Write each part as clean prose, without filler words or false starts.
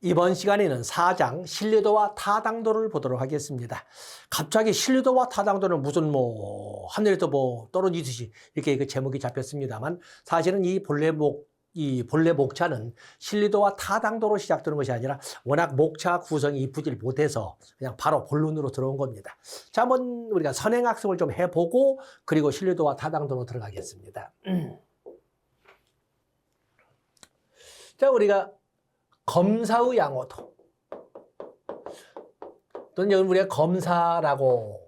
이번 시간에는 4장 신뢰도와 타당도를 보도록 하겠습니다. 갑자기 신뢰도와 타당도는 무슨 하늘에서 떨어지듯이 이렇게 그 제목이 잡혔습니다만 사실은 이 본래 목차는 신뢰도와 타당도로 시작되는 것이 아니라 워낙 목차 구성이 이쁘질 못해서 그냥 바로 본론으로 들어온 겁니다. 자, 한번 우리가 선행학습을 좀 해보고 그리고 신뢰도와 타당도로 들어가겠습니다. 자, 우리가 검사의 양호도 또는 우리가 검사라고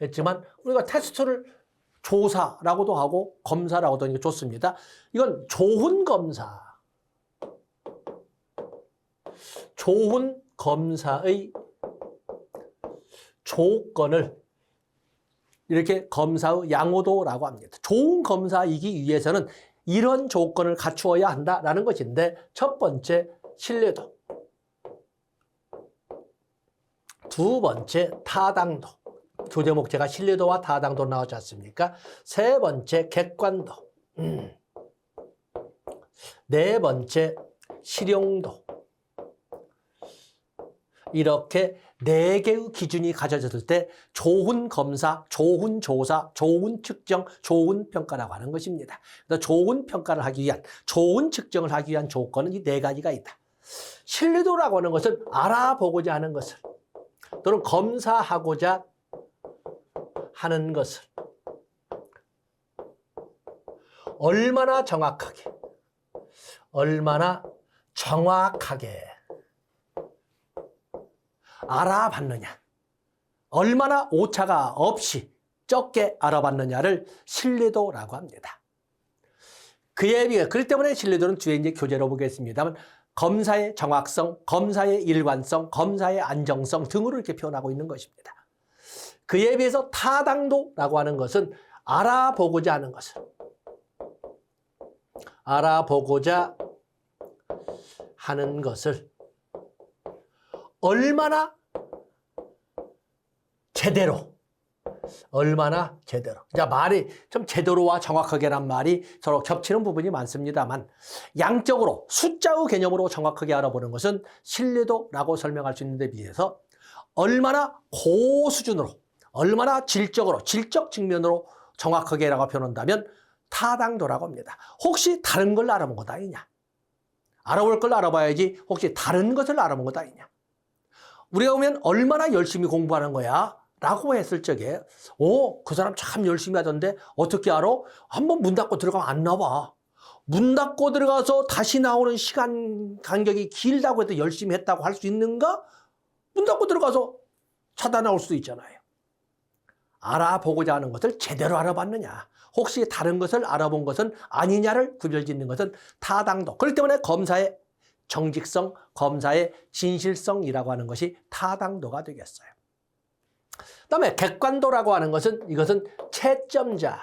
했지만 우리가 테스트를 조사라고도 하고 검사라고도 하니까 좋습니다. 이건 좋은 검사, 좋은 검사의 조건을 이렇게 검사의 양호도라고 합니다. 좋은 검사이기 위해서는 이런 조건을 갖추어야 한다라는 것인데, 첫 번째 신뢰도, 두 번째 타당도, 교재 목차가 신뢰도와 타당도 나오지 않습니까? 세 번째 객관도, 네 번째 실용도. 이렇게 네 개의 기준이 가져졌을 때 좋은 검사, 좋은 조사, 좋은 측정, 좋은 평가라고 하는 것입니다. 그래서 좋은 평가를 하기 위한, 좋은 측정을 하기 위한 조건은 이 네 가지가 있다. 신뢰도라고 하는 것은 알아보고자 하는 것을 또는 검사하고자 하는 것을 얼마나 정확하게, 얼마나 정확하게 알아봤느냐, 얼마나 오차가 없이 적게 알아봤느냐를 신뢰도라고 합니다. 그에 비해, 그렇기 때문에 신뢰도는 뒤에 이제 교재로 보겠습니다만 검사의 정확성, 검사의 일관성, 검사의 안정성 등으로 이렇게 표현하고 있는 것입니다. 그에 비해서 타당도라고 하는 것은 알아보고자 하는 것을, 알아보고자 하는 것을 얼마나 제대로, 얼마나 제대로. 자, 말이 좀 제대로와 정확하게란 말이 서로 겹치는 부분이 많습니다만 양적으로 숫자의 개념으로 정확하게 알아보는 것은 신뢰도라고 설명할 수 있는 데 비해서 얼마나 고수준으로, 얼마나 질적으로, 질적 측면으로 정확하게라고 표현한다면 타당도라고 합니다. 혹시 다른 걸 알아본 것 아니냐? 알아볼 걸 알아봐야지 혹시 다른 것을 알아본 것 아니냐? 우리가 보면 얼마나 열심히 공부하는 거야? 라고 했을 적에 그 사람 참 열심히 하던데 어떻게 알아? 한번 문 닫고 들어가면 안 나와. 문 닫고 들어가서 다시 나오는 시간 간격이 길다고 해도 열심히 했다고 할 수 있는가? 문 닫고 들어가서 차다 나올 수도 있잖아요. 알아보고자 하는 것을 제대로 알아봤느냐, 혹시 다른 것을 알아본 것은 아니냐를 구별짓는 것은 타당도. 그렇기 때문에 검사의 정직성, 검사의 진실성이라고 하는 것이 타당도가 되겠어요. 그다음에 객관도라고 하는 것은, 이것은 채점자의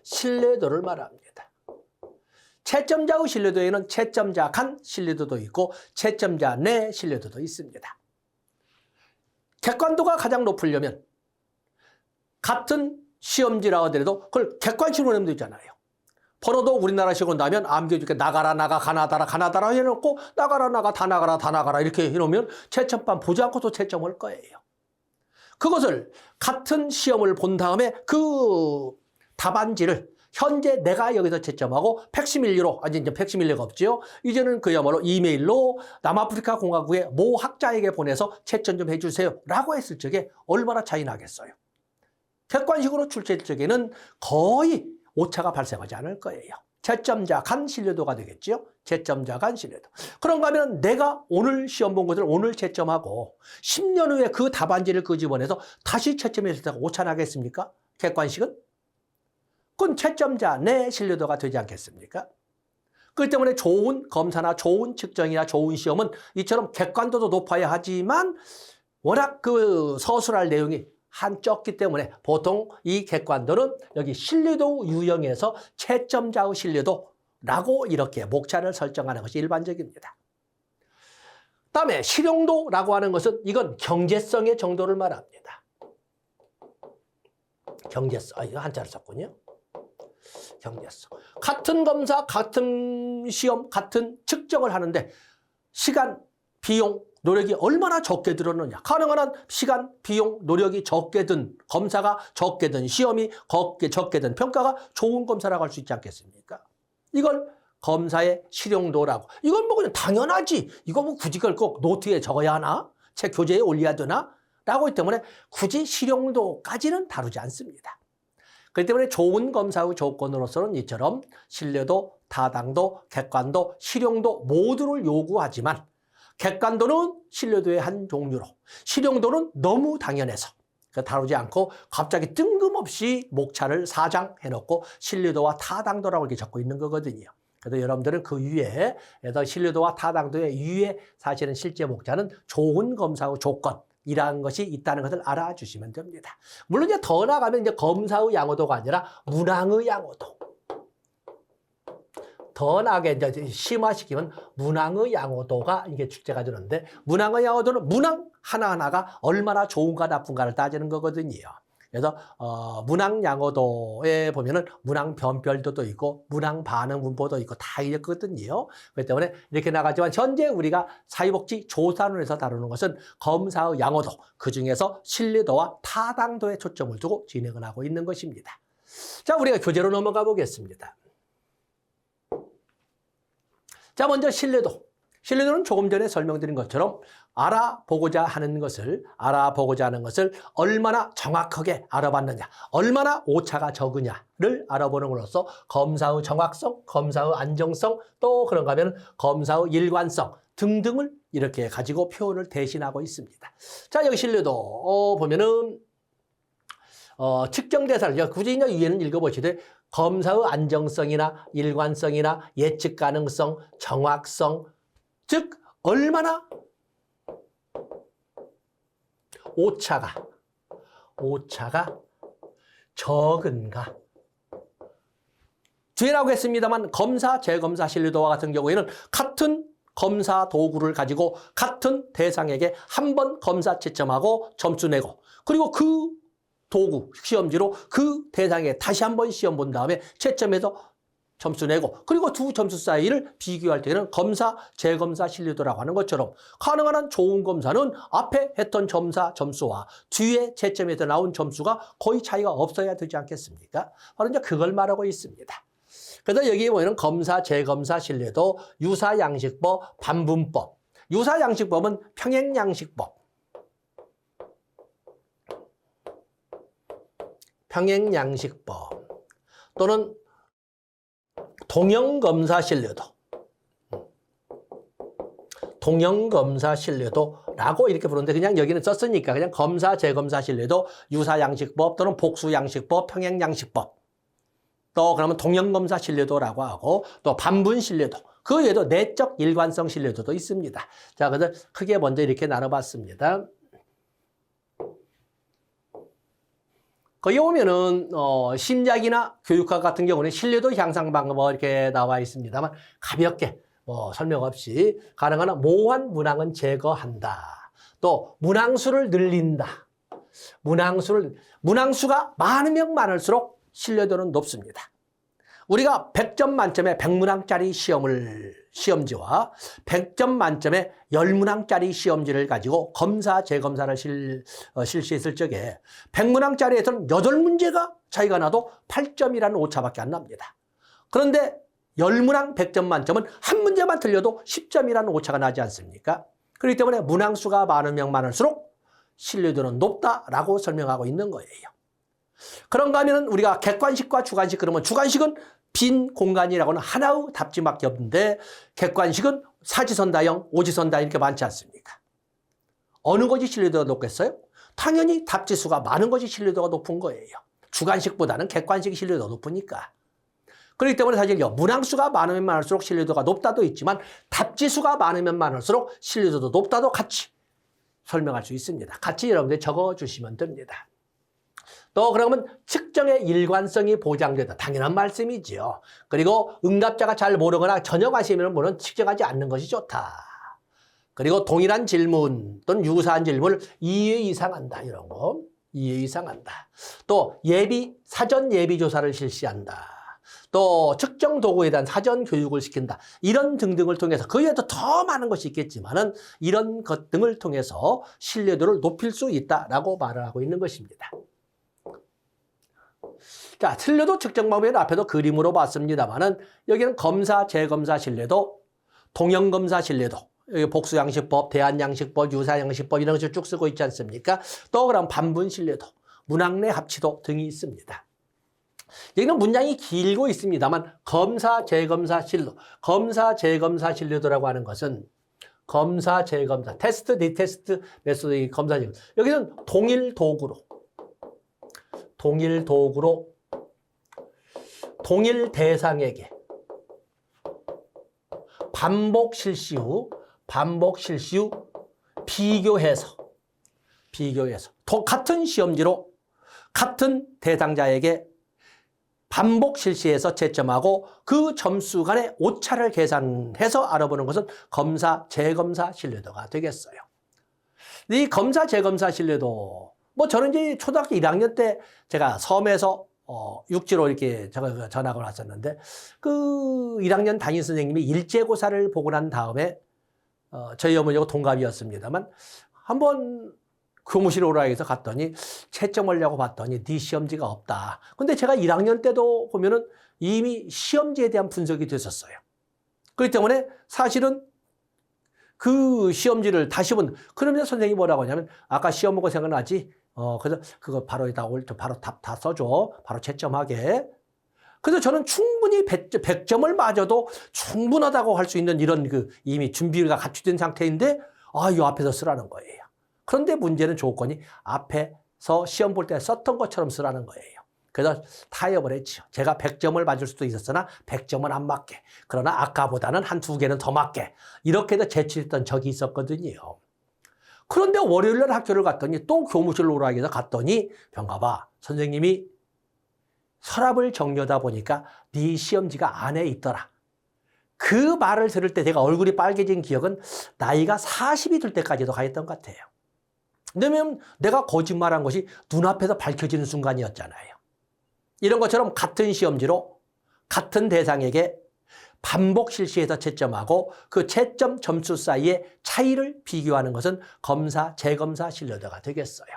신뢰도를 말합니다. 채점자의 신뢰도에는 채점자 간 신뢰도도 있고 채점자 내 신뢰도도 있습니다. 객관도가 가장 높으려면 같은 시험지라고 하더라도 그걸 객관식으로 내면 되잖아요. 번호도 우리나라식으로 나면 암기해줄게. 나가라, 나가, 가나다라, 가나다라 해놓고 나가라, 나가, 다 나가라, 다 나가라 이렇게 해놓으면 채점반 보지 않고도 채점할 거예요. 그것을 같은 시험을 본 다음에 그 답안지를 현재 내가 여기서 채점하고 팩시밀리로, 아니 이제 팩시밀리가 없지요. 이제는 그야말로 이메일로 남아프리카 공화국의 모 학자에게 보내서 채점 좀 해주세요 라고 했을 적에 얼마나 차이 나겠어요. 객관식으로 출제할 적에는 거의 오차가 발생하지 않을 거예요. 채점자 간 신뢰도가 되겠죠. 채점자 간 신뢰도. 그런가 하면 내가 오늘 시험 본 것을 오늘 채점하고 10년 후에 그 답안지를 끄집어내서 다시 채점했을 때가 오차 나겠습니까? 객관식은? 그건 채점자 내 신뢰도가 되지 않겠습니까? 그렇기 때문에 좋은 검사나 좋은 측정이나 좋은 시험은 이처럼 객관도도 높아야 하지만 워낙 그 서술할 내용이 적기 때문에 보통 이 객관도는 여기 신뢰도 유형에서 채점자의 신뢰도라고 이렇게 목차를 설정하는 것이 일반적입니다. 다음에 실용도라고 하는 것은 이건 경제성의 정도를 말합니다. 경제성, 이거 한자를 썼군요. 경제성. 같은 검사, 같은 시험, 같은 측정을 하는데 시간, 비용, 노력이 얼마나 적게 들었느냐. 가능한 한 시간, 비용, 노력이 적게 든 검사가 적게 든 시험이 적게 든 평가가 좋은 검사라고 할 수 있지 않겠습니까? 이걸 검사의 실용도라고. 이건 뭐 그냥 당연하지. 이거 뭐 굳이 그걸 꼭 노트에 적어야 하나? 책 교재에 올려야 되나? 라고 하기 때문에 굳이 실용도까지는 다루지 않습니다. 그렇기 때문에 좋은 검사의 조건으로서는 이처럼 신뢰도, 타당도, 객관도, 실용도 모두를 요구하지만 객관도는 신뢰도의 한 종류로, 실용도는 너무 당연해서 다루지 않고 갑자기 뜬금없이 목차를 4장 해놓고 신뢰도와 타당도라고 이렇게 적고 있는 거거든요. 그래서 여러분들은 그 위에, 신뢰도와 타당도의 위에 사실은 실제 목차는 좋은 검사의 조건이라는 것이 있다는 것을 알아주시면 됩니다. 물론 이제 더 나가면 이제 검사의 양호도가 아니라 문항의 양호도. 더 나게 이제 심화시키면 문항의 양호도가 이게 축제가 되는데, 문항의 양호도는 문항 하나하나가 얼마나 좋은가 나쁜가를 따지는 거거든요. 그래서 문항 양호도에 보면은 문항 변별도도 있고 문항 반응 분포도 있고 다 있거든요. 그렇기 때문에 이렇게 나가지만 현재 우리가 사회복지 조사론에서 다루는 것은 검사의 양호도, 그중에서 신뢰도와 타당도에 초점을 두고 진행을 하고 있는 것입니다. 자, 우리가 교재로 넘어가 보겠습니다. 자, 먼저 신뢰도. 신뢰도는 조금 전에 설명드린 것처럼 알아보고자 하는 것을 얼마나 정확하게 알아봤느냐, 얼마나 오차가 적으냐를 알아보는 것으로서 검사의 정확성, 검사의 안정성, 또 그런가 하면 검사의 일관성 등등을 이렇게 가지고 표현을 대신하고 있습니다. 자, 여기 신뢰도 보면은 측정 대사를 굳이 이제 위에는 읽어보시되 검사의 안정성이나 일관성이나 예측 가능성, 정확성, 즉 얼마나 오차가 적은가. 뒤에 나오겠습니다만 검사, 재검사 신뢰도와 같은 경우에는 같은 검사 도구를 가지고 같은 대상에게 한 번 검사 채점하고 점수 내고, 그리고 그 도구, 시험지로 그 대상에 다시 한 번 시험 본 다음에 채점해서 점수 내고, 그리고 두 점수 사이를 비교할 때는 검사, 재검사 신뢰도라고 하는 것처럼 가능한 한 좋은 검사는 앞에 했던 점수와 뒤에 채점에서 나온 점수가 거의 차이가 없어야 되지 않겠습니까? 바로 이제 그걸 말하고 있습니다. 그래서 여기 보면 검사, 재검사 신뢰도, 유사양식법, 반분법. 유사양식법은 평행양식법. 평행양식법 또는 동형검사 신뢰도, 동형검사 신뢰도라고 이렇게 부르는데 그냥 여기는 썼으니까 그냥 검사, 재검사 신뢰도, 유사양식법 또는 복수양식법, 평행양식법, 또 그러면 동형검사 신뢰도라고 하고, 또 반분 신뢰도, 그 외에도 내적 일관성 신뢰도도 있습니다. 자, 그래서 크게 먼저 이렇게 나눠봤습니다. 거기 보면은 심리학이나 교육학 같은 경우는 신뢰도 향상 방법 이렇게 나와 있습니다만 가볍게 설명 없이 가능한 한 모호한 문항은 제거한다. 또 문항수를 늘린다. 문항수가 많으면 많을수록 신뢰도는 높습니다. 우리가 100점 만점에 100문항짜리 시험지와 100점 만점에 10문항짜리 시험지를 가지고 검사, 재검사를 실시했을 적에 100문항짜리에서는 8문제가 차이가 나도 8점이라는 오차밖에 안 납니다. 그런데 10문항 100점 만점은 한 문제만 틀려도 10점이라는 오차가 나지 않습니까? 그렇기 때문에 문항수가 많으면 많을수록 신뢰도는 높다라고 설명하고 있는 거예요. 그런가 하면 우리가 객관식과 주관식, 그러면 주관식은 빈 공간이라고는 하나의 답지밖에 없는데 객관식은 사지선다형, 오지선다형 이렇게 많지 않습니까? 어느 것이 신뢰도가 높겠어요? 당연히 답지수가 많은 것이 신뢰도가 높은 거예요. 주관식보다는 객관식이 신뢰도가 높으니까. 그렇기 때문에 사실 문항수가 많으면 많을수록 신뢰도가 높다도 있지만 답지수가 많으면 많을수록 신뢰도도 높다도 같이 설명할 수 있습니다. 같이 여러분들 적어주시면 됩니다. 또 그러면 측정의 일관성이 보장되다. 당연한 말씀이지요. 그리고 응답자가 잘 모르거나 전혀 관심 있는 분은 측정하지 않는 것이 좋다. 그리고 동일한 질문 또는 유사한 질문을 2회 이상 한다. 이런 거. 2회 이상 한다. 또 사전 예비 조사를 실시한다. 또 측정 도구에 대한 사전 교육을 시킨다. 이런 등등을 통해서 그 외에도 더 많은 것이 있겠지만은 이런 것 등을 통해서 신뢰도를 높일 수 있다라고 말을 하고 있는 것입니다. 자, 신뢰도 측정 방법에는 앞에도 그림으로 봤습니다만은 여기는 검사, 재검사 신뢰도, 동형검사 신뢰도, 복수양식법, 대안양식법, 유사양식법 이런 것을 쭉 쓰고 있지 않습니까? 또 그럼 반분 신뢰도, 문항 내 합치도 등이 있습니다. 여기는 문장이 길고 있습니다만 검사, 재검사 신뢰도, 검사, 재검사 신뢰도라고 하는 것은 검사, 재검사, 테스트, 리테스트 메소드 검사, 재검사. 여기는 동일 도구로 동일 대상에게 반복 실시 후 비교해서 같은 시험지로 같은 대상자에게 반복 실시해서 채점하고 그 점수 간의 오차를 계산해서 알아보는 것은 검사, 재검사 신뢰도가 되겠어요. 이 검사, 재검사 신뢰도 저는 이제 초등학교 1학년 때 제가 섬에서 육지로 이렇게 전학을 왔었는데 그 1학년 담임 선생님이 일제고사를 보고 난 다음에 저희 어머니하고 동갑이었습니다만 한번 교무실에 오라 해서 갔더니 채점하려고 봤더니 네 시험지가 없다. 근데 제가 1학년 때도 보면은 이미 시험지에 대한 분석이 됐었어요. 그렇기 때문에 사실은 그 시험지를 다시 그러면서 선생님이 뭐라고 하냐면 아까 시험 보고 생각나지? 그래서 그거 바로 바로 답 다 써줘. 바로 채점하게. 그래서 저는 충분히 100점을 맞아도 충분하다고 할 수 있는 이런 이미 준비가 갖추된 상태인데 이 앞에서 쓰라는 거예요. 그런데 문제는 조건이 앞에서 시험 볼 때 썼던 것처럼 쓰라는 거예요. 그래서 타협을 했죠. 제가 100점을 맞을 수도 있었으나 100점은 안 맞게. 그러나 아까보다는 한 2개는 더 맞게. 이렇게 해서 제출했던 적이 있었거든요. 그런데 월요일날 학교를 갔더니 또 교무실로 오라 해서 갔더니 병가봐. 선생님이 서랍을 정리하다 보니까 네 시험지가 안에 있더라. 그 말을 들을 때 제가 얼굴이 빨개진 기억은 나이가 40이 될 때까지도 가했던 것 같아요. 왜냐면 내가 거짓말한 것이 눈앞에서 밝혀지는 순간이었잖아요. 이런 것처럼 같은 시험지로 같은 대상에게 반복 실시해서 채점하고 그 채점 점수 사이의 차이를 비교하는 것은 검사, 재검사 신뢰도가 되겠어요.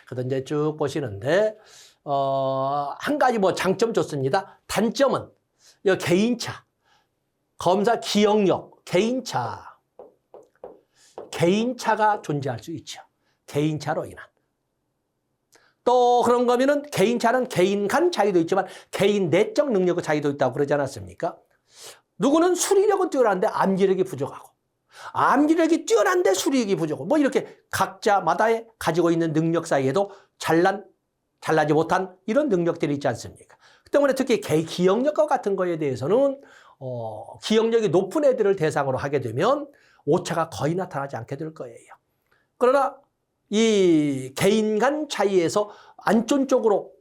그래서 이제 쭉 보시는데 한 가지 장점 좋습니다. 단점은 개인차, 검사 기억력, 개인차가 존재할 수 있죠. 개인차로 인한. 또 그런 거면은 개인차는 개인 간 차이도 있지만 개인 내적 능력의 차이도 있다고 그러지 않았습니까? 누구는 수리력은 뛰어난데 암기력이 부족하고 암기력이 뛰어난데 수리력이 부족하고 이렇게 각자마다의 가지고 있는 능력 사이에도 잘나지 못한 이런 능력들이 있지 않습니까? 그 때문에 특히 기억력과 같은 거에 대해서는 기억력이 높은 애들을 대상으로 하게 되면 오차가 거의 나타나지 않게 될 거예요. 그러나 이 개인 간 차이에서 안 좋은 쪽으로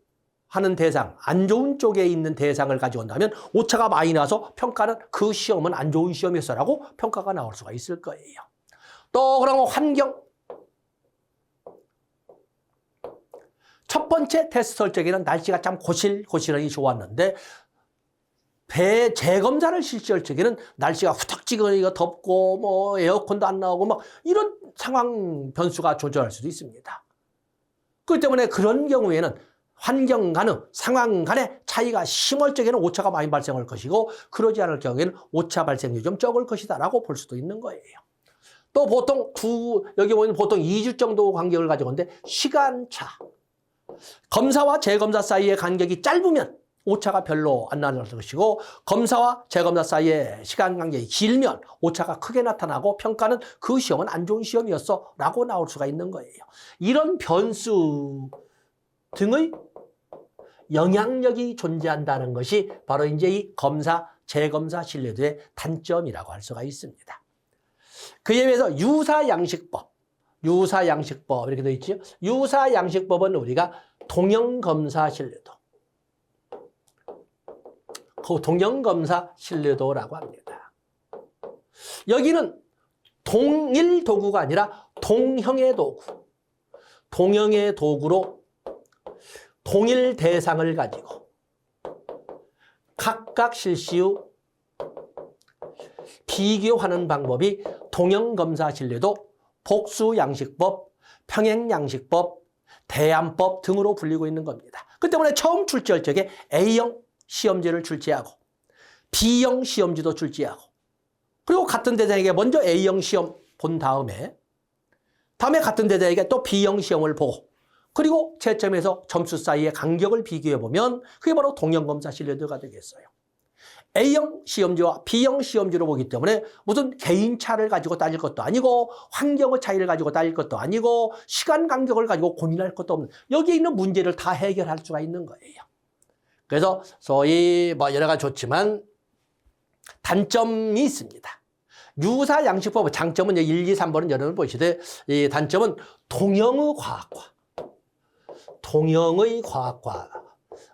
하는 대상, 안 좋은 쪽에 있는 대상을 가지고 온다면 오차가 많이 나서 평가는 그 시험은 안 좋은 시험이었어라고 평가가 나올 수가 있을 거예요. 또 그러면 환경. 첫 번째 테스트 할 적에는 날씨가 참 고실고실하니 좋았는데 재검사를 실시할 적에는 날씨가 후텁지근하게 덥고 에어컨도 안 나오고 이런 상황 변수가 존재할 수도 있습니다. 그렇기 때문에 그런 경우에는 환경 간의 상황 간의 차이가 심할 적에는 오차가 많이 발생할 것이고 그러지 않을 경우에는 오차 발생률이 좀 적을 것이다라고 볼 수도 있는 거예요. 또 보통 여기 보면 보통 2주 정도 간격을 가지고 있는데 시간차. 검사와 재검사 사이의 간격이 짧으면 오차가 별로 안 나타날 것이고 검사와 재검사 사이의 시간 간격이 길면 오차가 크게 나타나고 평가는 그 시험은 안 좋은 시험이었어 라고 나올 수가 있는 거예요. 이런 변수 등의 영향력이 존재한다는 것이 바로 이제 이 검사, 재검사 신뢰도의 단점이라고 할 수가 있습니다. 그에 비해서 유사양식법 이렇게 되어 있죠. 유사양식법은 우리가 동형검사 신뢰도, 그 동형검사 신뢰도라고 합니다. 여기는 동일 도구가 아니라 동형의 도구로 동일 대상을 가지고 각각 실시 후 비교하는 방법이 동형검사 신뢰도, 복수양식법, 평행양식법, 대안법 등으로 불리고 있는 겁니다. 그 때문에 처음 출제할 적에 A형 시험지를 출제하고 B형 시험지도 출제하고 그리고 같은 대장에게 먼저 A형 시험 본 다음에 같은 대장에게 또 B형 시험을 보고 그리고 채점에서 점수 사이의 간격을 비교해보면 그게 바로 동형검사 신뢰도가 되겠어요. A형 시험지와 B형 시험지로 보기 때문에 무슨 개인차를 가지고 따질 것도 아니고 환경의 차이를 가지고 따질 것도 아니고 시간 간격을 가지고 고민할 것도 없는 여기에 있는 문제를 다 해결할 수가 있는 거예요. 그래서 소위 여러 가지 좋지만 단점이 있습니다. 유사양식법 장점은 1, 2, 3번은 여러분 보시되 이 단점은 동형의 과학화.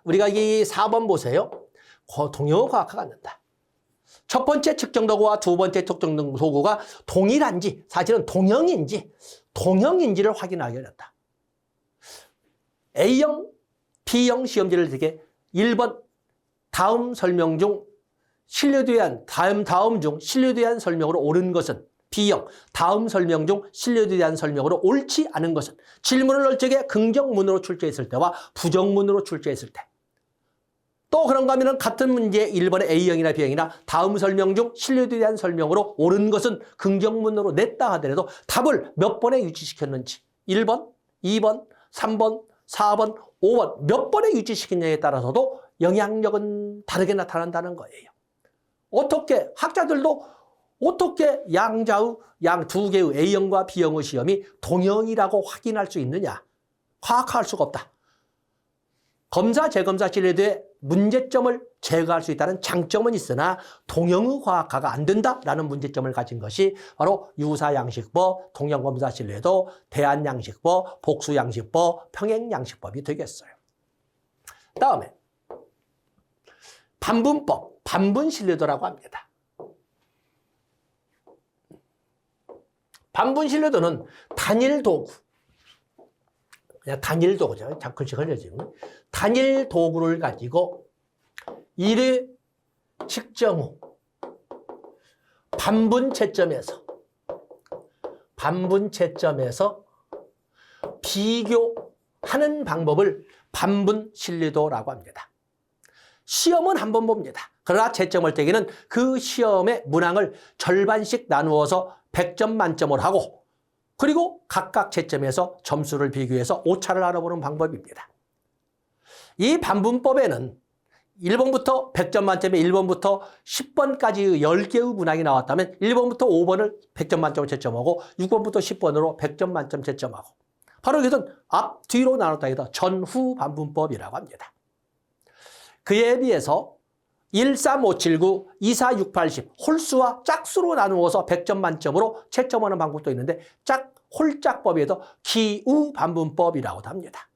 우리가 이 4번 보세요. 동형의 과학화가 안 된다. 첫 번째 측정도구와 두 번째 측정도구가 동일한지 사실은 동형인지를 확인하기 어렵다. A형, B형 시험지를 되게 1번 다음 설명 중 신뢰도에 대한 다음 중 신뢰도에 대한 설명으로 옳은 것은 B형 다음 설명 중 신뢰도에 대한 설명으로 옳지 않은 것은 질문을 넣을 적에 긍정문으로 출제했을 때와 부정문으로 출제했을 때 또 그런가 하면 같은 문제 1번의 A형이나 B형이나 다음 설명 중 신뢰도에 대한 설명으로 옳은 것은 긍정문으로 냈다 하더라도 답을 몇 번에 유치시켰는지 1번, 2번, 3번, 4번, 5번 몇 번에 유치시켰냐에 따라서도 영향력은 다르게 나타난다는 거예요. 어떻게 학자들도 어떻게 양 두 개의 A형과 B형의 시험이 동형이라고 확인할 수 있느냐? 과학화할 수가 없다. 검사, 재검사 신뢰도에 문제점을 제거할 수 있다는 장점은 있으나 동형의 과학화가 안 된다라는 문제점을 가진 것이 바로 유사양식법, 동형검사 신뢰도, 대안양식법, 복수양식법, 평행양식법이 되겠어요. 다음에 반분법, 반분신뢰도라고 합니다. 반분신뢰도는 단일 도구, 그냥 단일 도구죠. 글씨 걸려지면 단일 도구를 가지고 1회 측정 후 반분 채점에서 비교하는 방법을 반분 신뢰도라고 합니다. 시험은 한 번 봅니다. 그러나 채점할 때에는 그 시험의 문항을 절반씩 나누어서 100점 만점을 하고 그리고 각각 채점에서 점수를 비교해서 오차를 알아보는 방법입니다. 이 반분법에는 1번부터 100점 만점에 1번부터 10번까지 10개의 문항이 나왔다면 1번부터 5번을 100점 만점으로 채점하고 6번부터 10번으로 100점 만점 채점하고 바로 이것은 앞, 뒤로 나눴다 해서 전후 반분법이라고 합니다. 그에 비해서 1, 3, 5, 7, 9, 2, 4, 6, 8, 10 홀수와 짝수로 나누어서 100점 만점으로 채점하는 방법도 있는데 홀짝법에도 기우 반분법이라고도 합니다.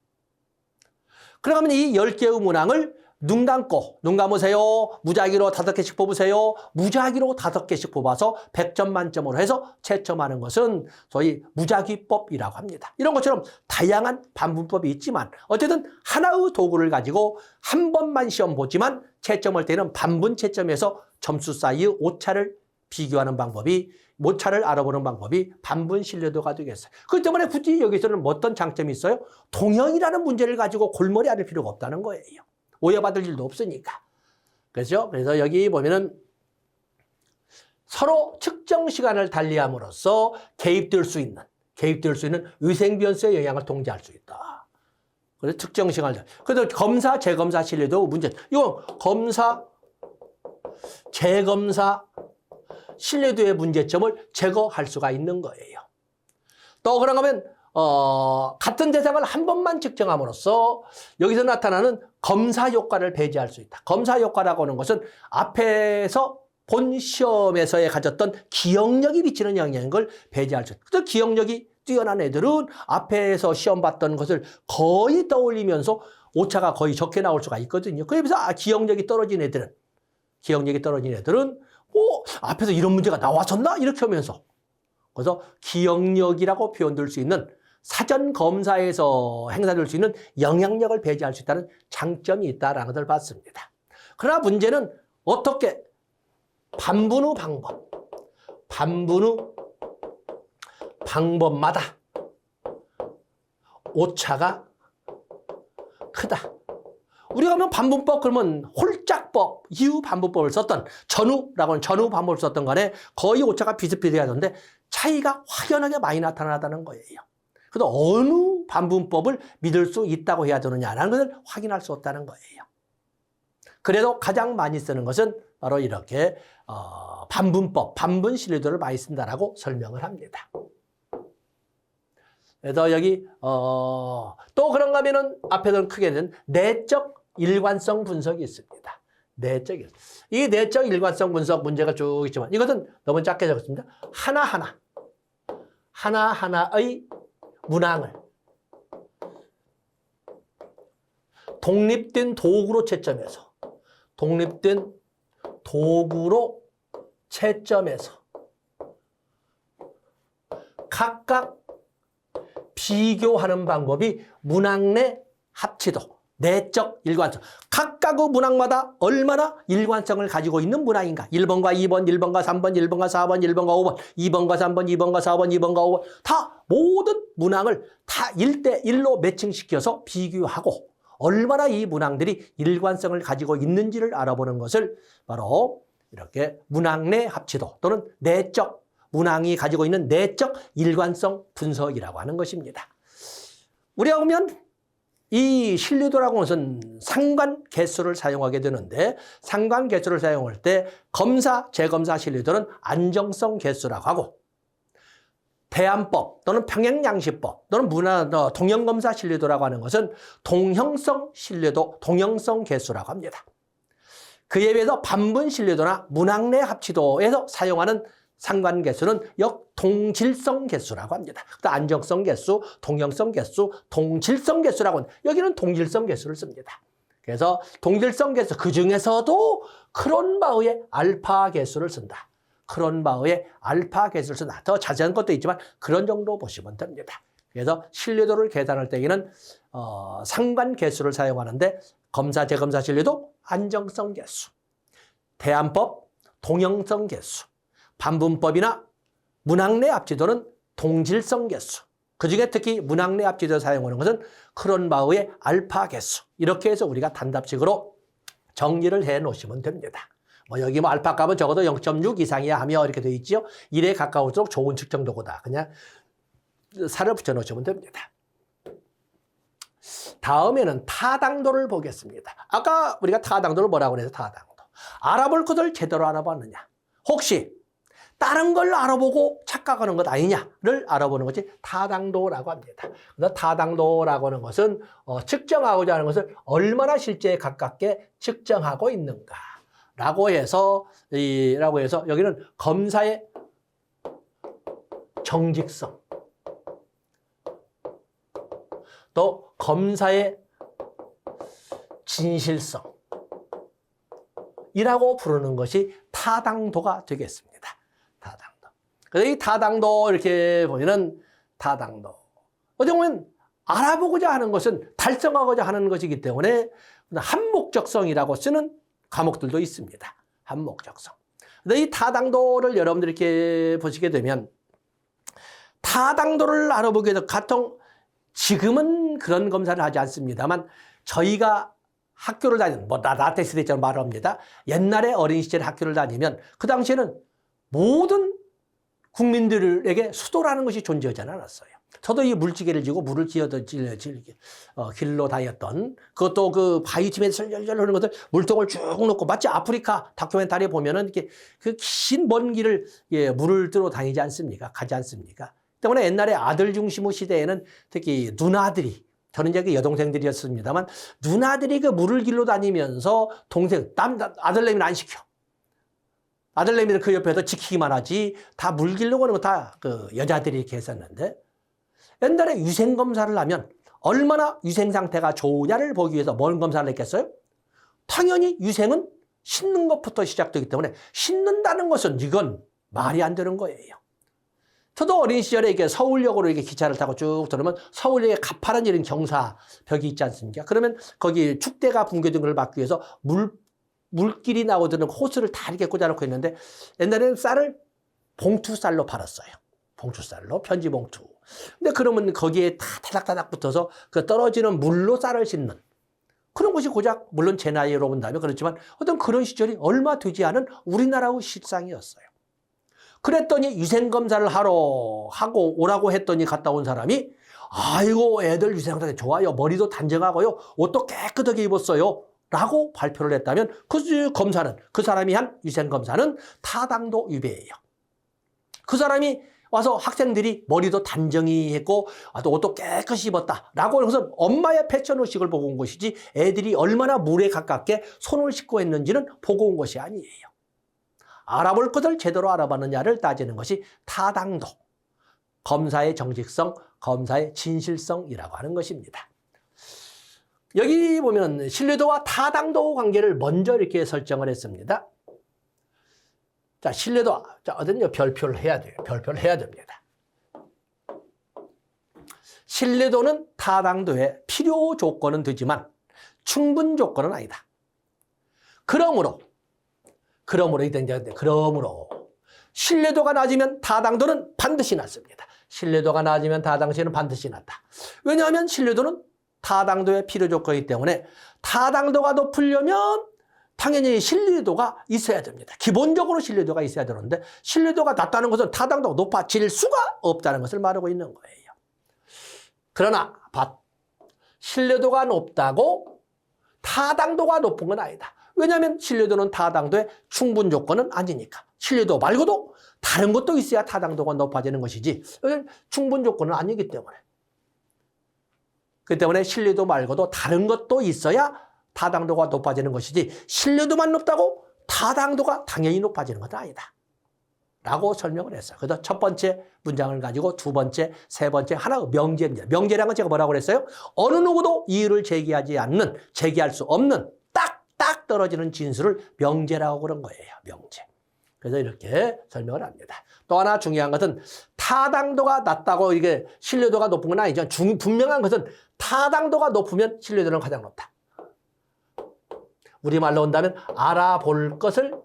그러면 이 10개의 문항을 눈 감고 눈 감으세요. 무작위로 5개씩 뽑으세요. 무작위로 5개씩 뽑아서 100점 만점으로 해서 채점하는 것은 소위 무작위법이라고 합니다. 이런 것처럼 다양한 반분법이 있지만 어쨌든 하나의 도구를 가지고 한 번만 시험 보지만 채점할 때는 반분 채점에서 점수 사이의 오차를 비교하는 방법이 오차를 알아보는 방법이 반분 신뢰도가 되겠어요. 그렇기 때문에 굳이 여기서는 어떤 장점이 있어요? 동형이라는 문제를 가지고 골머리 앓을 필요가 없다는 거예요. 오해받을 일도 없으니까. 그렇죠? 그래서 여기 보면은 서로 측정 시간을 달리함으로써 개입될 수 있는 위생 변수의 영향을 통제할 수 있다. 그래서 측정 시간을. 그래서 검사, 재검사 신뢰도 문제. 이건 검사, 재검사 신뢰도의 문제점을 제거할 수가 있는 거예요. 또 그런가 하면 같은 대상을 한 번만 측정함으로써 여기서 나타나는 검사 효과를 배제할 수 있다. 검사 효과라고 하는 것은 앞에서 본 시험에서의 가졌던 기억력이 미치는 영향을 배제할 수 있다. 그래서 기억력이 뛰어난 애들은 앞에서 시험 봤던 것을 거의 떠올리면서 오차가 거의 적게 나올 수가 있거든요. 그래서 기억력이 떨어진 애들은 앞에서 이런 문제가 나왔었나? 이렇게 하면서 그래서 기억력이라고 표현될 수 있는 사전 검사에서 행사될 수 있는 영향력을 배제할 수 있다는 장점이 있다라는 것을 봤습니다. 그러나 문제는 어떻게 반분 후 방법, 반분 후 방법마다 오차가 크다. 우리가 하면 반분법 그러면 홀짝법, 이후 반분법을 썼던 전후라고 하는 전후 반복을 썼던 간에 거의 오차가 비슷비슷하던데 차이가 확연하게 많이 나타나다는 거예요. 그래서 어느 반분법을 믿을 수 있다고 해야 되느냐라는 것을 확인할 수 없다는 거예요. 그래도 가장 많이 쓰는 것은 바로 이렇게 반분법, 반분 신뢰도를 많이 쓴다라고 설명을 합니다. 그래서 여기 또 그런가 하면은 앞에서는 크게 된 내적 일관성 분석이 있습니다. 이 내적 일관성 분석 문제가 쭉 있지만 이것은 너무 작게 적었습니다. 하나하나의 문항을 독립된 도구로 채점해서 각각 비교하는 방법이 문항 내 합치도, 내적 일관성. 각각의 문항마다 얼마나 일관성을 가지고 있는 문항인가. 1번과 2번, 1번과 3번, 1번과 4번, 1번과 5번, 2번과 3번, 2번과 4번, 2번과 5번. 다 모든 문항을 다 1대1로 매칭시켜서 비교하고 얼마나 이 문항들이 일관성을 가지고 있는지를 알아보는 것을 바로 이렇게 문항 내 합치도 또는 내적 문항이 가지고 있는 내적 일관성 분석이라고 하는 것입니다. 우리가 보면 이 신뢰도라고 하는 것은 상관 개수를 사용하게 되는데 상관 개수를 사용할 때 검사, 재검사 신뢰도는 안정성 개수라고 하고 대안법 또는 평행양식법 또는 동형검사 신뢰도라고 하는 것은 동형성 신뢰도, 동형성 개수라고 합니다. 그에 비해서 반분 신뢰도나 문항 내 합치도에서 사용하는 상관 개수는 역동질성 개수라고 합니다. 안정성 개수, 동형성 개수, 동질성 개수라고 합니다. 여기는 동질성 개수를 씁니다. 그래서 동질성 개수 그중에서도 크론바흐의 알파 개수를 쓴다. 크론바흐의 알파 개수를 쓴다. 더 자세한 것도 있지만 그런 정도 보시면 됩니다. 그래서 신뢰도를 계산할 때에는 상관 개수를 사용하는데 검사, 재검사 신뢰도 안정성 개수, 대안법, 동형성 개수, 반분법이나 문항 내 합치도는 동질성 개수. 그중에 특히 문항 내 합치도를 사용하는 것은 크론바흐의 알파 개수. 이렇게 해서 우리가 단답식으로 정리를 해 놓으시면 됩니다. 여기 알파 값은 적어도 0.6 이상이야 하며 이렇게 되어 있죠. 1에 가까울수록 좋은 측정 도구다. 그냥 살을 붙여 놓으시면 됩니다. 다음에는 타당도를 보겠습니다. 아까 우리가 타당도를 뭐라고 그래서 타당도. 알아볼 것을 제대로 알아봤느냐. 혹시 다른 걸 알아보고 착각하는 것 아니냐를 알아보는 것이 타당도라고 합니다. 그래서 타당도라고 하는 것은 측정하고자 하는 것을 얼마나 실제에 가깝게 측정하고 있는가라고 해서 여기는 검사의 정직성, 또 검사의 진실성이라고 부르는 것이 타당도가 되겠습니다. 타당도. 그래서 이 타당도 이렇게 보면은 타당도. 어떻게 보면 알아보고자 하는 것은 달성하고자 하는 것이기 때문에 한목적성이라고 쓰는 과목들도 있습니다. 한목적성. 그래서 이 타당도를 여러분들이 이렇게 보시게 되면 타당도를 알아보게 돼서 가통 지금은 그런 검사를 하지 않습니다만 저희가 학교를 다니는 나 세대 때처럼 말합니다. 옛날에 어린 시절에 학교를 다니면 그 당시에는 모든 국민들에게 수도라는 것이 존재하지 않았어요. 저도 이 물지개를 지고 물을 길로 다녔던 그것도 그 바위쯤에서 절절절 흐르는 것들 물통을 쭉 놓고 마치 아프리카 다큐멘터리에 보면은 이렇게 그 긴 먼 길을 물을 들어 다니지 않습니까? 가지 않습니까? 때문에 옛날에 아들 중심의 시대에는 특히 누나들이 저는 이제 여동생들이었습니다만 누나들이 그 물을 길로 다니면서 아들내미는 안 시켜. 아들내미들 그 옆에서 지키기만 하지 다 물 길로 가는 거 다 그 여자들이 이렇게 했었는데 옛날에 위생검사를 하면 얼마나 위생 상태가 좋으냐를 보기 위해서 뭔 검사를 했겠어요? 당연히 위생은 씻는 것부터 시작되기 때문에 씻는다는 것은 이건 말이 안 되는 거예요. 저도 어린 시절에 이렇게 서울역으로 이렇게 기차를 타고 쭉 들으면 서울역에 가파른 이런 경사벽이 있지 않습니까? 그러면 거기 축대가 붕괴된 걸 막기 위해서 물길이 나오드는 호스를 다 이렇게 꽂아놓고 있는데 옛날에는 쌀을 봉투쌀로 팔았어요. 봉투쌀로, 편지 봉투. 근데 그러면 거기에 다 타닥타닥 붙어서 그 떨어지는 물로 쌀을 씻는 그런 것이 고작, 물론 제 나이로 본다면 그렇지만 어떤 그런 시절이 얼마 되지 않은 우리나라의 실상이었어요. 그랬더니 위생검사를 하고 오라고 했더니 갔다 온 사람이 아이고 애들 위생검사 좋아요. 머리도 단정하고요. 옷도 깨끗하게 입었어요. 라고 발표를 했다면 그 사람이 한 위생검사는 타당도 위배예요. 그 사람이 와서 학생들이 머리도 단정히 했고 또 옷도 깨끗이 입었다라고 해서 엄마의 패션 의식을 보고 온 것이지 애들이 얼마나 물에 가깝게 손을 씻고 했는지는 보고 온 것이 아니에요. 알아볼 것을 제대로 알아봤느냐를 따지는 것이 타당도, 검사의 정직성, 검사의 진실성이라고 하는 것입니다. 여기 보면 신뢰도와 타당도 관계를 먼저 이렇게 설정을 했습니다. 자, 신뢰도, 어딘요? 별표를 해야 돼요. 별표를 해야 됩니다. 신뢰도는 타당도의 필요 조건은 되지만 충분 조건은 아니다. 그러므로 신뢰도가 낮으면 타당도는 반드시 낮습니다. 신뢰도가 낮으면 타당시는 반드시 낮다. 왜냐하면 신뢰도는 타당도의 필요 조건이기 때문에 타당도가 높으려면 당연히 신뢰도가 있어야 됩니다. 기본적으로 신뢰도가 있어야 되는데 신뢰도가 낮다는 것은 타당도가 높아질 수가 없다는 것을 말하고 있는 거예요. 그러나 신뢰도가 높다고 타당도가 높은 건 아니다. 왜냐하면 신뢰도는 타당도의 충분 조건은 아니니까. 신뢰도 말고도 다른 것도 있어야 타당도가 높아지는 것이지 충분 조건은 아니기 때문에. 그렇기 때문에 신뢰도 말고도 다른 것도 있어야 타당도가 높아지는 것이지 신뢰도만 높다고 타당도가 당연히 높아지는 것은 아니다. 라고 설명을 했어요. 그래서 첫 번째 문장을 가지고 두 번째, 세 번째 하나 명제입니다. 명제라는 건 제가 뭐라고 그랬어요? 어느 누구도 이의를 제기할 수 없는 딱 떨어지는 진술을 명제라고 그런 거예요. 명제. 그래서 이렇게 설명을 합니다. 또 하나 중요한 것은 타당도가 낮다고 이게 신뢰도가 높은 건 아니죠. 분명한 것은 타당도가 높으면 신뢰도는 가장 높다. 우리말로 온다면 알아볼 것을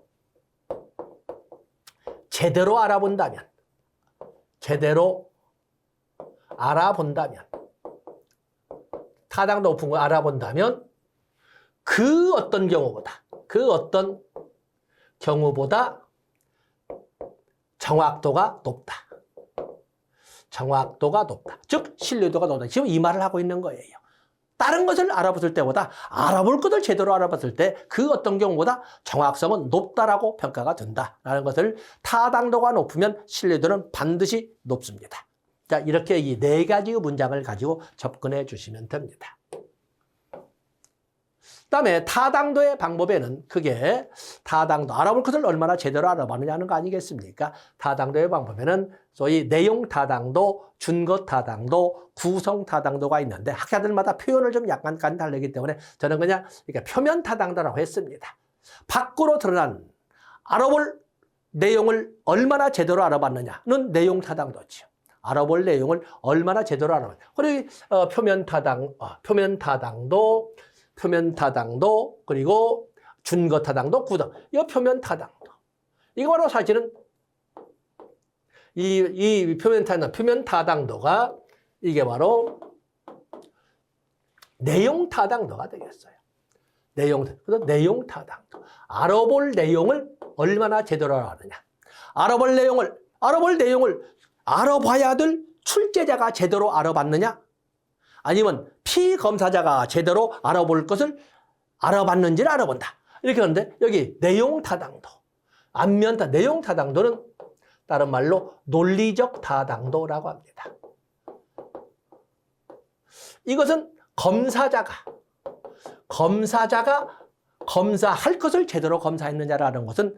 제대로 알아본다면 타당도 높은 걸 알아본다면 그 어떤 경우보다 정확도가 높다. 즉 신뢰도가 높다. 지금 이 말을 하고 있는 거예요. 다른 것을 알아봤을 때보다 알아볼 것을 제대로 알아봤을 때 그 어떤 경우보다 정확성은 높다라고 평가가 된다라는 것을 타당도가 높으면 신뢰도는 반드시 높습니다. 자, 이렇게 이 네 가지의 문장을 가지고 접근해 주시면 됩니다. 그다음에 타당도의 방법에는 그게 타당도, 알아볼 것을 얼마나 제대로 알아봤느냐 하는 거 아니겠습니까? 타당도의 방법에는 소위 내용 타당도, 준거 타당도, 구성 타당도가 있는데 학자들마다 표현을 좀 약간 다르기 때문에 저는 그냥 이렇게 표면 타당도라고 했습니다. 밖으로 드러난 알아볼 내용을 얼마나 제대로 알아봤느냐는 내용 타당도죠. 알아볼 내용을 얼마나 제대로 알아봤느냐. 그리고 표면 타당도, 그리고 준거 타당도, 구성. 이 표면 타당도. 이거 바로 사실은 이 표면 타당도가 이게 바로 내용 타당도가 되겠어요. 그래서 내용 타당도. 알아볼 내용을 얼마나 제대로 알았느냐. 알아볼 내용을 알아봐야 될 출제자가 제대로 알아봤느냐. 아니면 피검사자가 제대로 알아볼 것을 알아봤는지를 알아본다. 이렇게 하는데 여기 내용 타당도, 내용 타당도는 다른 말로 논리적 타당도라고 합니다. 이것은 검사자가 검사할 것을 제대로 검사했느냐라는 것은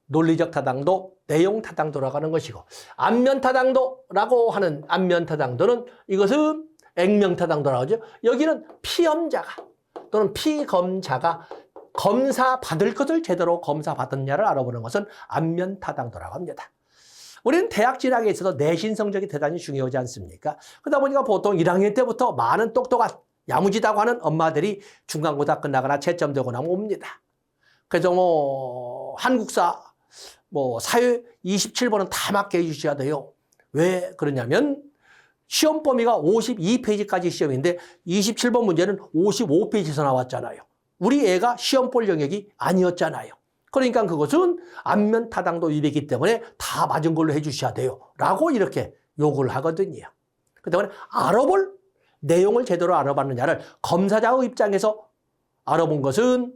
논리적 타당도, 내용 타당도라고 하는 것이고 안면 타당도라고 하는 안면 타당도는 이것은 액면 타당도라고 하죠. 여기는 피험자가 또는 피검자가 검사 받을 것을 제대로 검사 받았냐를 알아보는 것은 안면 타당도라고 합니다. 우리는 대학 진학에 있어서 내신 성적이 대단히 중요하지 않습니까? 그러다 보니까 보통 1학년 때부터 많은 똑똑한 야무지다고 하는 엄마들이 중간고사 끝나거나 채점 되고 나면 옵니다. 그래서 뭐 한국사 뭐 사회 27번은 다 맞게 해주셔야 돼요. 왜 그러냐면 시험 범위가 52페이지까지 시험인데 27번 문제는 55페이지에서 나왔잖아요. 우리 애가 시험 볼 영역이 아니었잖아요. 그러니까 그것은 안면 타당도 위배이기 때문에 다 맞은 걸로 해주셔야 돼요. 라고 이렇게 요구를 하거든요. 그 때문에 알아볼 내용을 제대로 알아봤느냐를 검사자의 입장에서 알아본 것은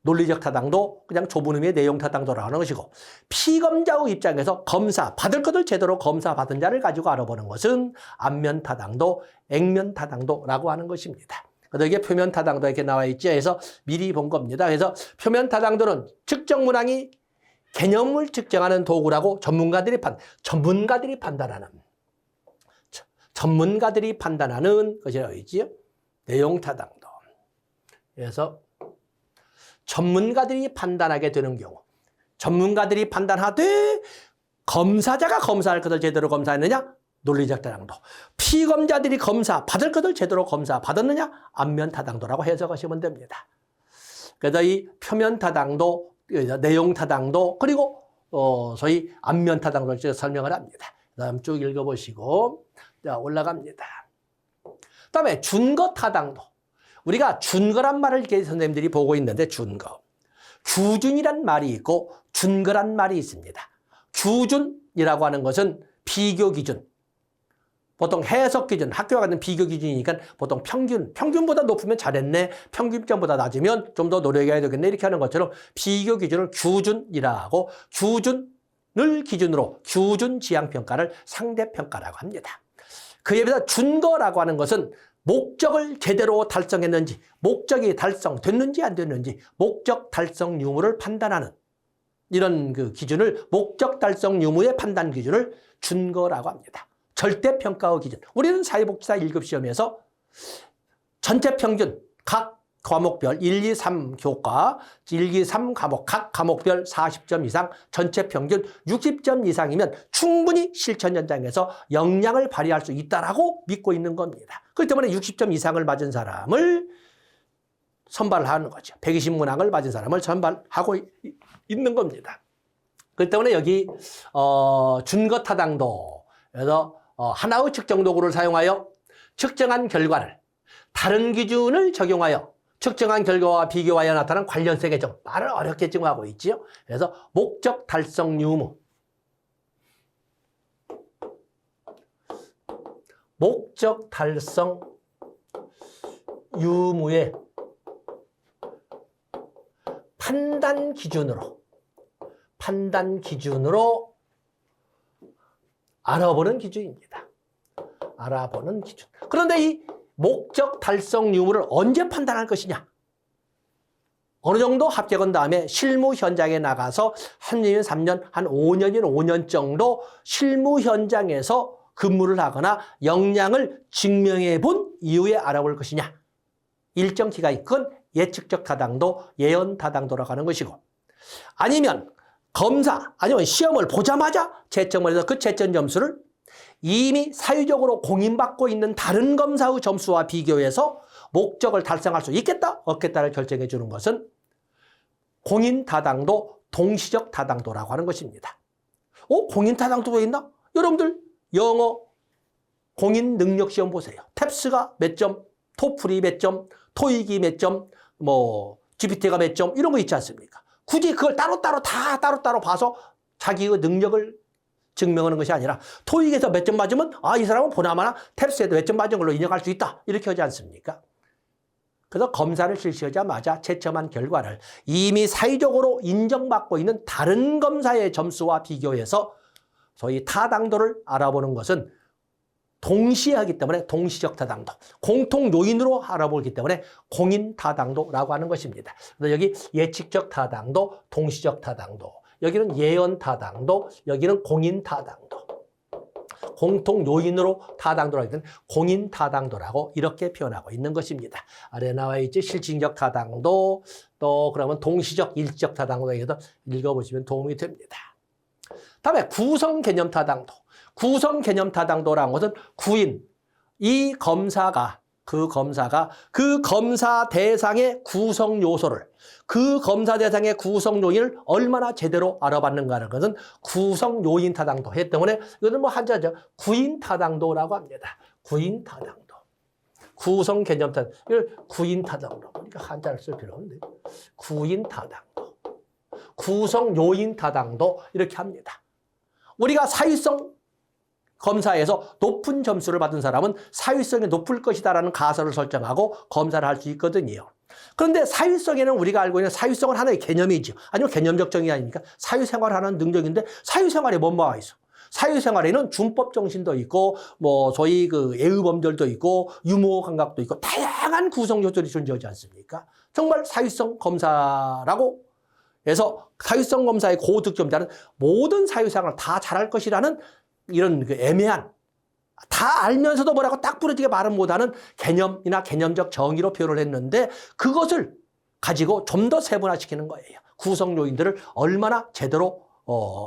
논리적 타당도, 그냥 좁은 의미의 내용 타당도라는 것이고, 피검자의 입장에서 검사, 받을 것을 제대로 검사받은 자를 가지고 알아보는 것은 안면 타당도, 액면 타당도라고 하는 것입니다. 그래서 이게 표면 타당도 이렇게 나와 있죠. 그래서 미리 본 겁니다. 그래서 표면 타당도는 측정 문항이 개념을 측정하는 도구라고 전문가들이 판단하는 것이라고 있지요. 내용 타당도. 그래서 전문가들이 판단하게 되는 경우, 전문가들이 판단하되 검사자가 검사할 것을 제대로 검사했느냐? 논리적 타당도. 피검자들이 받을 것을 제대로 검사받았느냐? 안면 타당도라고 해석하시면 됩니다. 그래서 이 표면 타당도, 내용 타당도, 그리고 소위 안면 타당도를 설명을 합니다. 다음 쭉 읽어보시고, 자, 올라갑니다. 다음에 준거 타당도. 우리가 준거란 말을 이렇게 선생님들이 보고 있는데, 준거. 규준이란 말이 있고 준거란 말이 있습니다. 규준이라고 하는 것은 비교 기준. 보통 해석 기준, 학교와 같은 비교 기준이니까 보통 평균보다 높으면 잘했네, 평균점보다 낮으면 좀 더 노력해야 되겠네, 이렇게 하는 것처럼 비교 기준을 규준이라고, 규준을 기준으로 규준 지향평가를 상대평가라고 합니다. 그에 비해서 준거라고 하는 것은 목적을 제대로 달성했는지, 목적이 달성됐는지 안 됐는지, 목적 달성 유무를 판단하는 이런 그 기준을, 목적 달성 유무의 판단 기준을 준거라고 합니다. 절대평가의 기준. 우리는 사회복지사 1급 시험에서 전체 평균 각 과목별 1, 2, 3 교과, 1, 2, 3 과목 각 과목별 40점 이상, 전체 평균 60점 이상이면 충분히 실천 현장에서 역량을 발휘할 수 있다라고 믿고 있는 겁니다. 그렇기 때문에 60점 이상을 맞은 사람을 선발하는 거죠. 120문항을 맞은 사람을 선발하고 있는 겁니다. 그렇기 때문에 여기 준거 타당도, 그래서 하나의 측정 도구를 사용하여 측정한 결과를 다른 기준을 적용하여 측정한 결과와 비교하여 나타난 관련성 개정. 말을 어렵게 증하고 있지요. 그래서 목적 달성 유무. 목적 달성 유무의 판단 기준으로 알아보는 기준입니다. 알아보는 기준. 그런데 이 목적 달성 유무를 언제 판단할 것이냐? 어느 정도 합격한 다음에 실무 현장에 나가서 한 2년, 3년, 한 5년이나 5년 정도 실무 현장에서 근무를 하거나 역량을 증명해 본 이후에 알아볼 것이냐? 일정 기간이, 그건 예측적 타당도, 예언 타당도라고 하는 것이고, 아니면 검사, 아니면 시험을 보자마자 채점을 해서 그 채점 점수를 이미 사회적으로 공인받고 있는 다른 검사의 점수와 비교해서 목적을 달성할 수 있겠다, 없겠다를 결정해 주는 것은 공인타당도, 동시적 타당도라고 하는 것입니다. 공인타당도가 있나? 여러분들 영어 공인능력시험 보세요. 탭스가 몇 점, 토플이 몇 점, 토익이 몇 점, GPT가 몇 점, 이런 거 있지 않습니까? 굳이 그걸 따로따로 봐서 자기의 능력을 증명하는 것이 아니라 토익에서 몇 점 맞으면 이 사람은 보나마나 탭스에도 몇 점 맞은 걸로 인정할 수 있다, 이렇게 하지 않습니까? 그래서 검사를 실시하자마자 채점한 결과를 이미 사회적으로 인정받고 있는 다른 검사의 점수와 비교해서 소위 타당도를 알아보는 것은 동시에 하기 때문에 동시적 타당도, 공통 요인으로 알아보기 때문에 공인타당도라고 하는 것입니다. 그래서 여기 예측적 타당도, 동시적 타당도, 여기는 예언 타당도, 여기는 공인 타당도. 공통 요인으로 타당도를 하기 때문에 공인 타당도라고 이렇게 표현하고 있는 것입니다. 아래 나와 있지, 실질적 타당도, 또 그러면 동시적, 일적 타당도에 대해서 읽어보시면 도움이 됩니다. 다음에 구성 개념 타당도. 구성 개념 타당도라는 것은 구인, 이 검사가 그 검사가 그 검사 대상의 구성 요소를, 그 검사 대상의 구성 요인을 얼마나 제대로 알아봤는가는 것은 구성 요인 타당도 했기 때문에 이것은 뭐 한자죠. 구인 타당도라고 합니다. 구인 타당도. 구성 개념 타당도. 이걸 구인 타당도. 그러니까 한자를 쓸 필요 없는데. 구인 타당도. 구성 요인 타당도 이렇게 합니다. 우리가 사유성 검사에서 높은 점수를 받은 사람은 사유성이 높을 것이다라는 가설을 설정하고 검사를 할 수 있거든요. 그런데 사유성에는 우리가 알고 있는 사유성은 하나의 개념이죠. 아니면 개념적 정의 아닙니까? 사유생활하는 능력인데 사유생활에 뭐가 있어? 사유생활에는 준법 정신도 있고 뭐 소위 그 예의범절도 있고 유머 감각도 있고 다양한 구성 요소들이 존재하지 않습니까? 정말 사유성 검사라고 해서 사유성 검사의 고득점자는 모든 사유생활을 다 잘할 것이라는 이런 그 애매한, 다 알면서도 뭐라고 딱 부러지게 말은 못하는 개념이나 개념적 정의로 표현을 했는데 그것을 가지고 좀 더 세분화시키는 거예요. 구성 요인들을 얼마나 제대로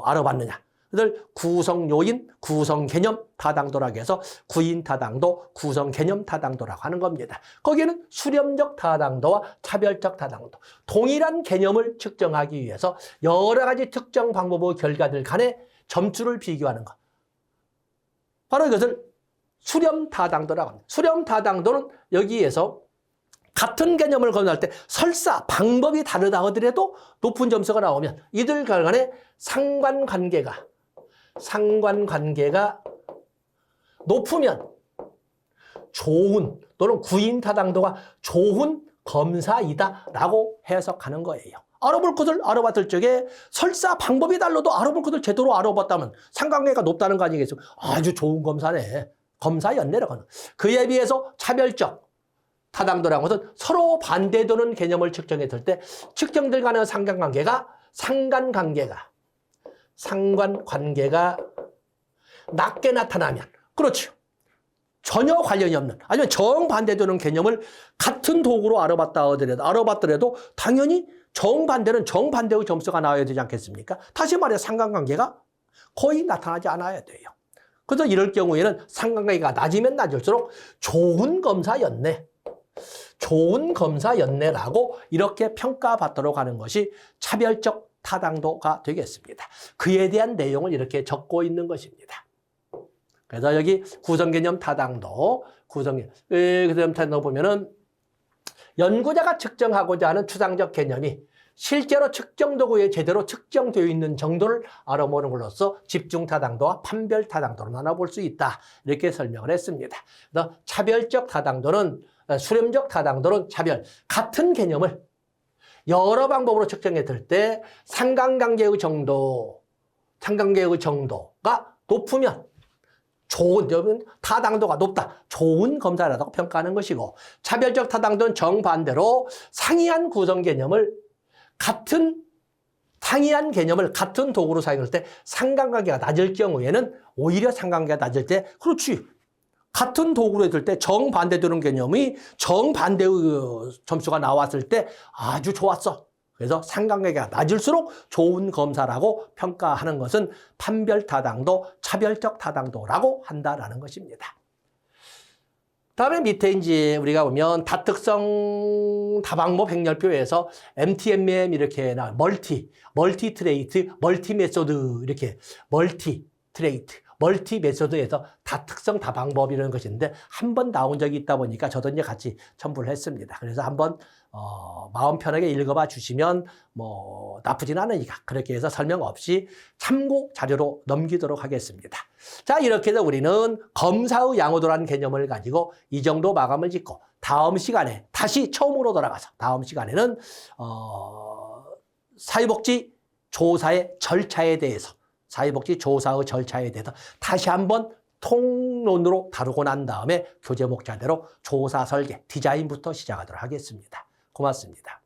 알아봤느냐. 그들 구성 요인, 구성 개념 타당도라고 해서 구인 타당도, 구성 개념 타당도라고 하는 겁니다. 거기에는 수렴적 타당도와 차별적 타당도, 동일한 개념을 측정하기 위해서 여러 가지 특정 방법의 결과들 간의 점수를 비교하는 것. 바로 이것을 수렴 타당도라고 합니다. 수렴 타당도는 여기에서 같은 개념을 검사할 때 설사 방법이 다르다 하더라도 높은 점수가 나오면 이들 간의 상관관계가 높으면 좋은 또는 구인 타당도가 좋은 검사이다라고 해석하는 거예요. 알아볼 것을 알아봤을 적에 설사 방법이 달라도 알아볼 것을 제대로 알아봤다면 상관관계가 높다는 거 아니겠어요? 아주 좋은 검사네. 검사였네라고 하는. 그에 비해서 차별적 타당도라는 것은 서로 반대되는 개념을 측정했을 때 측정들 간의 상관관계가 낮게 나타나면, 그렇죠. 전혀 관련이 없는, 아니면 정반대되는 개념을 같은 도구로 알아봤더라도 당연히 정반대는 정반대의 점수가 나와야 되지 않겠습니까? 다시 말해 상관관계가 거의 나타나지 않아야 돼요. 그래서 이럴 경우에는 상관관계가 낮으면 낮을수록 좋은 검사였네라고 이렇게 평가받도록 하는 것이 차별적 타당도가 되겠습니다. 그에 대한 내용을 이렇게 적고 있는 것입니다. 그래서 여기 구성개념 타당도, 구성개념 타당도 보면은 연구자가 측정하고자 하는 추상적 개념이 실제로 측정 도구에 제대로 측정되어 있는 정도를 알아보는 걸로써 집중 타당도와 판별 타당도로 나눠볼 수 있다. 이렇게 설명을 했습니다. 그래서 차별적 타당도는, 수렴적 타당도는 같은 개념을 여러 방법으로 측정했을 때 상관관계의 정도가 높으면 타당도가 높다. 좋은 검사라고 평가하는 것이고, 차별적 타당도는 정반대로 상이한 개념을 같은 도구로 사용할 때 상관관계가 낮을 경우에는 오히려 상관관계가 낮을 때, 그렇지. 같은 도구로 했을 때 정반대되는 개념이 정반대의 점수가 나왔을 때 아주 좋았어. 그래서 상관관계가 낮을수록 좋은 검사라고 평가하는 것은 판별 타당도, 차별적 타당도라고 한다라는 것입니다. 다음에 밑에 이제 우리가 보면 다특성 다방법 행렬표에서 MTMM 이렇게 나와 멀티 트레이트, 멀티 메소드 이렇게 멀티 메소드에서 다특성 다방법이라는 것인데 한 번 나온 적이 있다 보니까 저도 이제 같이 첨부를 했습니다. 그래서 한번 마음 편하게 읽어봐 주시면 뭐 나쁘진 않으니까 그렇게 해서 설명 없이 참고 자료로 넘기도록 하겠습니다. 자, 이렇게 해서 우리는 검사의 양호도라는 개념을 가지고 이 정도 마감을 짓고 다음 시간에 다시 처음으로 돌아가서 다음 시간에는 사회복지 조사의 절차에 대해서 다시 한번 통론으로 다루고 난 다음에 교재 목차대로 조사 설계, 디자인부터 시작하도록 하겠습니다. 고맙습니다.